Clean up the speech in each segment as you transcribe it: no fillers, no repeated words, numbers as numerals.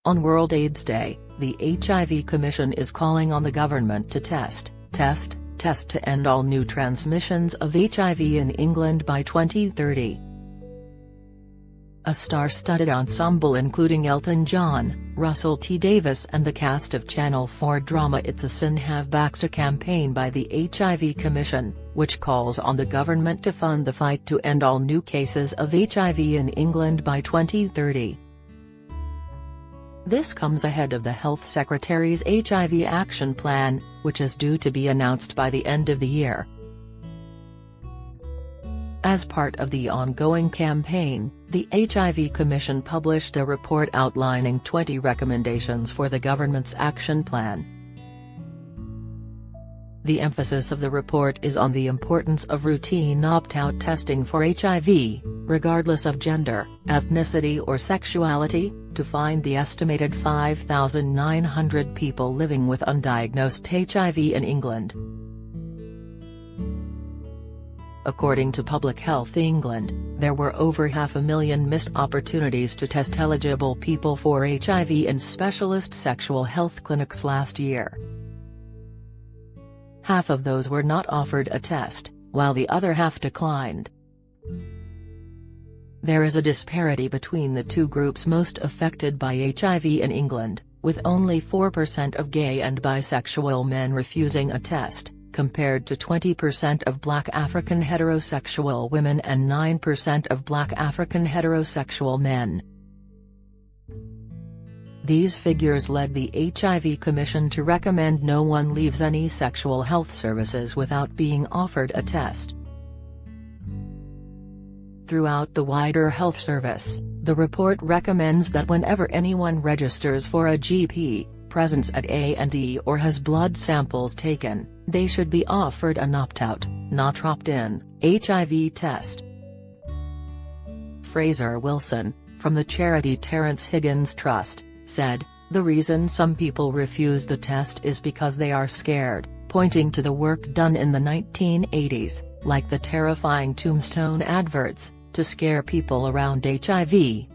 On World AIDS Day, the HIV Commission is calling on the government to test to end all new transmissions of HIV in England by 2030. A star-studded ensemble including Elton John, Russell T Davies and the cast of Channel 4 drama It's a Sin have backed a campaign by the HIV Commission, which calls on the government to fund the fight to end all new cases of HIV in England by 2030. This comes ahead of the Health Secretary's HIV Action Plan, which is due to be announced by the end of the year. As part of the ongoing campaign, the HIV Commission published a report outlining 20 recommendations for the government's action plan. The emphasis of the report is on the importance of routine opt-out testing for HIV, regardless of gender, ethnicity or sexuality, to find the estimated 5,900 people living with undiagnosed HIV in England. According to Public Health England, there were over 500,000 missed opportunities to test eligible people for HIV in specialist sexual health clinics last year. Half of those were not offered a test, while the other half declined. There is a disparity between the two groups most affected by HIV in England, with only 4% of gay and bisexual men refusing a test, compared to 20% of Black African heterosexual women and 9% of Black African heterosexual men. These figures led the HIV Commission to recommend no one leaves any sexual health services without being offered a test. Throughout the wider health service, the report recommends that whenever anyone registers for a GP, presents at A&E or has blood samples taken, they should be offered an opt-out, not opt-in, HIV test. Fraser Wilson, from the charity Terence Higgins Trust, said, "The reason some people refuse the test is because they are scared," pointing to the work done in the 1980s, like the terrifying tombstone adverts, to scare people around HIV.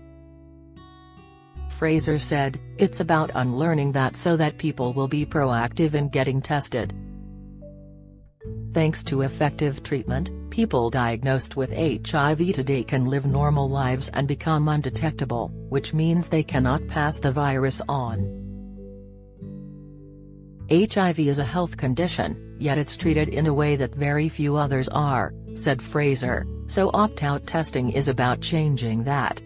Fraser said, "It's about unlearning that so that people will be proactive in getting tested." Thanks to effective treatment, people diagnosed with HIV today can live normal lives and become undetectable, which means they cannot pass the virus on. HIV is a health condition, yet it's treated in a way that very few others are, said Fraser, so opt-out testing is about changing that.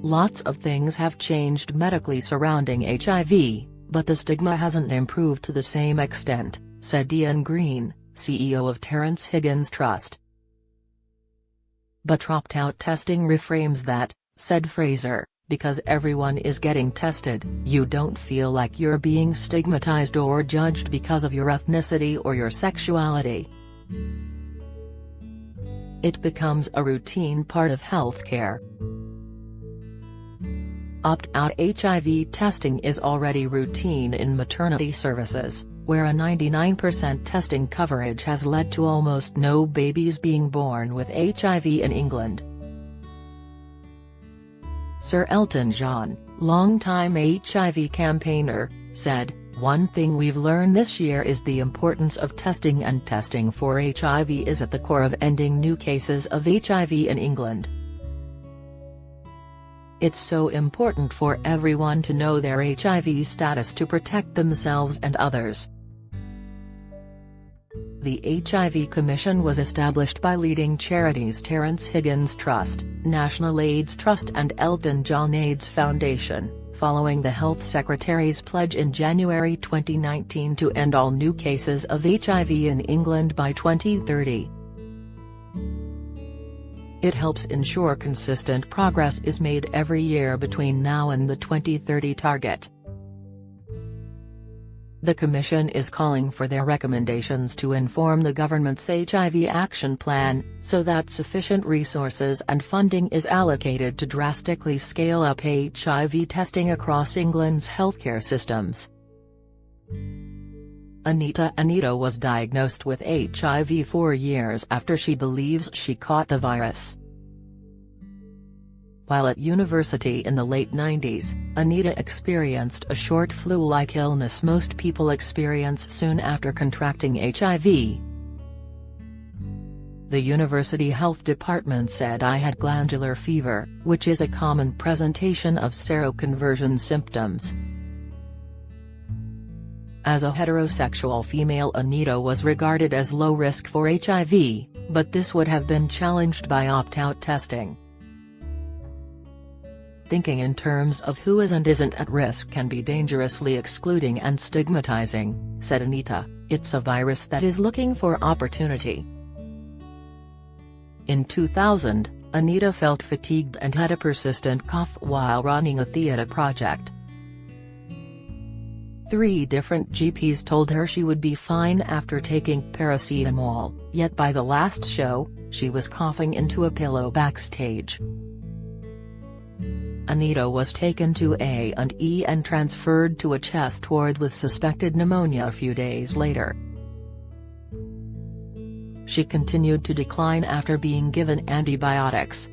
Lots of things have changed medically surrounding HIV, but the stigma hasn't improved to the same extent, said Ian Green, CEO of Terence Higgins Trust. But opt-out testing reframes that, said Fraser, because everyone is getting tested, you don't feel like you're being stigmatized or judged because of your ethnicity or your sexuality. It becomes a routine part of healthcare. Opt-out HIV testing is already routine in maternity services, where a 99% testing coverage has led to almost no babies being born with HIV in England. Sir Elton John, longtime HIV campaigner, said, "One thing we've learned this year is the importance of testing, and testing for HIV is at the core of ending new cases of HIV in England. It's so important for everyone to know their HIV status to protect themselves and others." The HIV Commission was established by leading charities Terence Higgins Trust, National AIDS Trust and Elton John AIDS Foundation, following the Health Secretary's pledge in January 2019 to end all new cases of HIV in England by 2030. It helps ensure consistent progress is made every year between now and the 2030 target. The Commission is calling for their recommendations to inform the government's HIV action plan, so that sufficient resources and funding is allocated to drastically scale up HIV testing across England's healthcare systems. Anita was diagnosed with HIV 4 years after she believes she caught the virus. While at university in the late 90s, Anita experienced a short flu-like illness most people experience soon after contracting HIV. The university health department said I had glandular fever, which is a common presentation of seroconversion symptoms. As a heterosexual female, Anita was regarded as low risk for HIV, but this would have been challenged by opt-out testing. Thinking in terms of who is and isn't at risk can be dangerously excluding and stigmatizing, said Anita. It's a virus that is looking for opportunity. In 2000, Anita felt fatigued and had a persistent cough while running a theatre project. 3 different GPs told her she would be fine after taking paracetamol, yet by the last show, she was coughing into a pillow backstage. Anita was taken to A&E and transferred to a chest ward with suspected pneumonia a few days later. She continued to decline after being given antibiotics.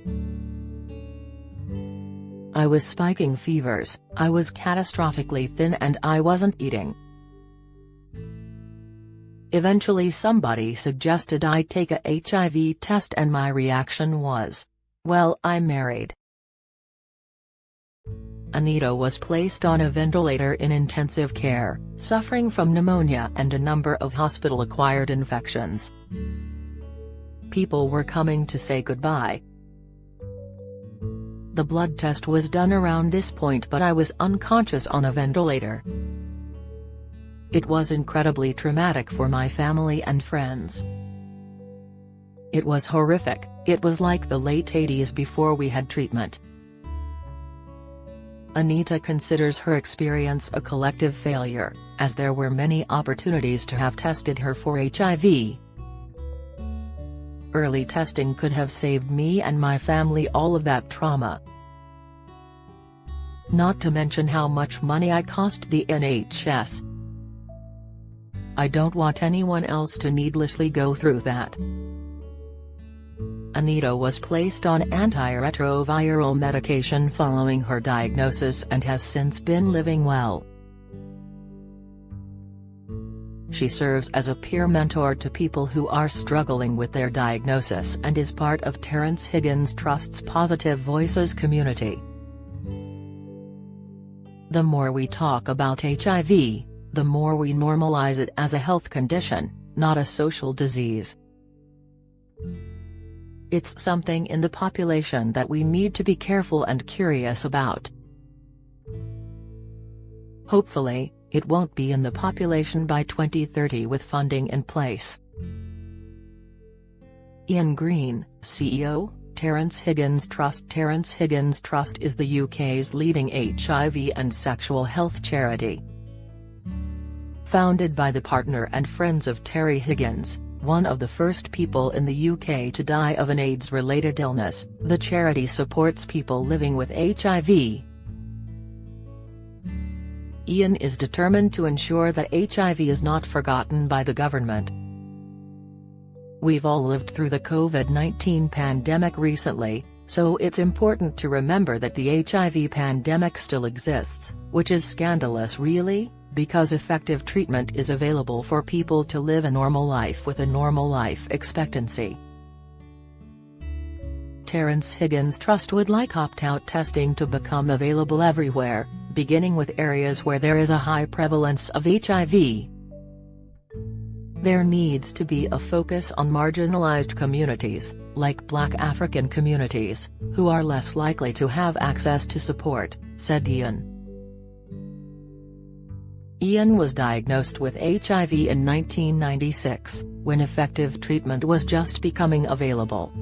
I was spiking fevers, I was catastrophically thin and I wasn't eating. Eventually somebody suggested I take a HIV test and my reaction was, well, I'm married. Anita was placed on a ventilator in intensive care, suffering from pneumonia and a number of hospital-acquired infections. People were coming to say goodbye. The blood test was done around this point, but I was unconscious on a ventilator. It was incredibly traumatic for my family and friends. It was horrific. It was like the late 80s before we had treatment. Anita considers her experience a collective failure, as there were many opportunities to have tested her for HIV. Early testing could have saved me and my family all of that trauma. Not to mention how much money I cost the NHS. I don't want anyone else to needlessly go through that. Anita was placed on antiretroviral medication following her diagnosis and has since been living well. She serves as a peer mentor to people who are struggling with their diagnosis and is part of Terence Higgins Trust's Positive Voices community. The more we talk about HIV, the more we normalize it as a health condition, not a social disease. It's something in the population that we need to be careful and curious about. Hopefully, it won't be in the population by 2030 with funding in place. Ian Green, CEO, Terence Higgins Trust. Terence Higgins Trust is the UK's leading HIV and sexual health charity. Founded by the partner and friends of Terry Higgins, one of the first people in the UK to die of an AIDS-related illness, the charity supports people living with HIV. Ian is determined to ensure that HIV is not forgotten by the government. We've all lived through the COVID-19 pandemic recently, so it's important to remember that the HIV pandemic still exists, which is scandalous really, because effective treatment is available for people to live a normal life with a normal life expectancy. Terence Higgins Trust would like opt-out testing to become available everywhere, beginning with areas where there is a high prevalence of HIV. There needs to be a focus on marginalized communities, like Black African communities, who are less likely to have access to support, said Ian. Ian was diagnosed with HIV in 1996, when effective treatment was just becoming available.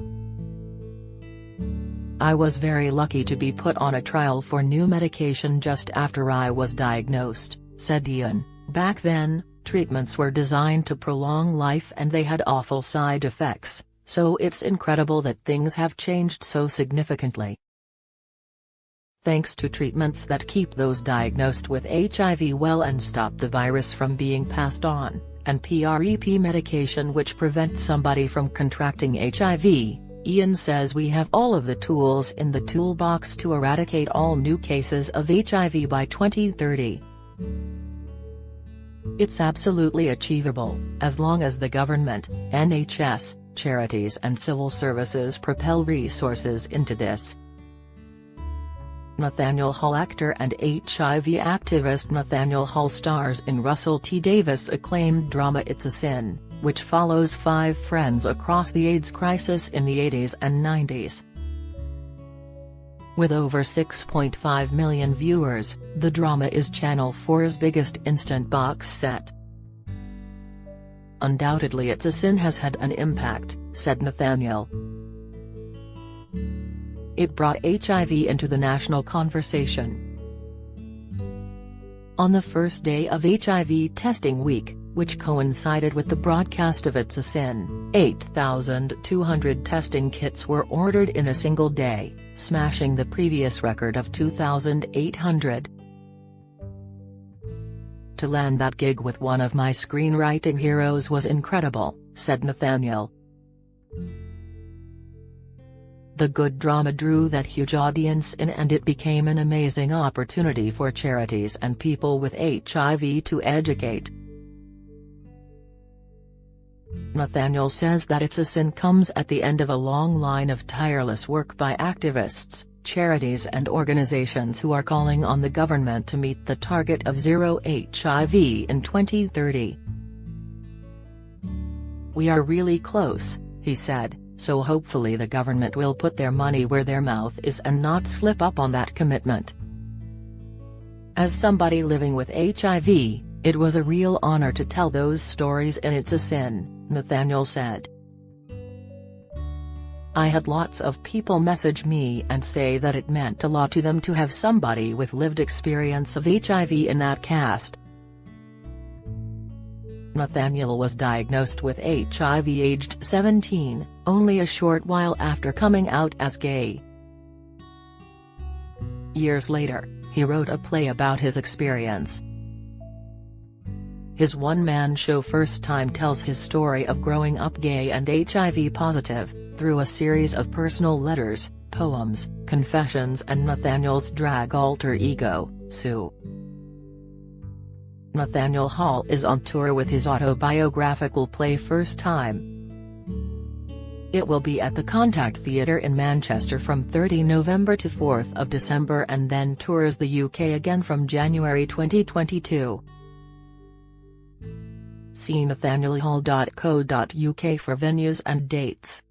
I was very lucky to be put on a trial for new medication just after I was diagnosed, said Ian. Back then, treatments were designed to prolong life and they had awful side effects, so it's incredible that things have changed so significantly. Thanks to treatments that keep those diagnosed with HIV well and stop the virus from being passed on, and PrEP medication which prevents somebody from contracting HIV, Ian says we have all of the tools in the toolbox to eradicate all new cases of HIV by 2030. It's absolutely achievable, as long as the government, NHS, charities and civil services propel resources into this. Nathaniel Hall. Actor and HIV activist Nathaniel Hall stars in Russell T. Davies' acclaimed drama It's a Sin, which follows 5 friends across the AIDS crisis in the 80s and 90s. With over 6.5 million viewers, the drama is Channel 4's biggest instant box set. Undoubtedly It's a Sin has had an impact, said Nathaniel. It brought HIV into the national conversation. On the first day of HIV testing week, which coincided with the broadcast of It's a Sin, 8,200 testing kits were ordered in a single day, smashing the previous record of 2,800. To land that gig with one of my screenwriting heroes was incredible, said Nathaniel. The good drama drew that huge audience in, and it became an amazing opportunity for charities and people with HIV to educate. Nathaniel says that It's a Sin comes at the end of a long line of tireless work by activists, charities and organizations who are calling on the government to meet the target of zero HIV in 2030. We are really close, he said, so hopefully the government will put their money where their mouth is and not slip up on that commitment. As somebody living with HIV, it was a real honor to tell those stories in It's a Sin, Nathaniel said. I had lots of people message me and say that it meant a lot to them to have somebody with lived experience of HIV in that cast. Nathaniel was diagnosed with HIV aged 17, only a short while after coming out as gay. Years later, he wrote a play about his experience. His one-man show First Time tells his story of growing up gay and HIV positive, through a series of personal letters, poems, confessions and Nathaniel's drag alter ego, Sue. Nathaniel Hall is on tour with his autobiographical play First Time. It will be at the Contact Theatre in Manchester from 30 November to 4th of December and then tours the UK again from January 2022. See nathanielhall.co.uk for venues and dates.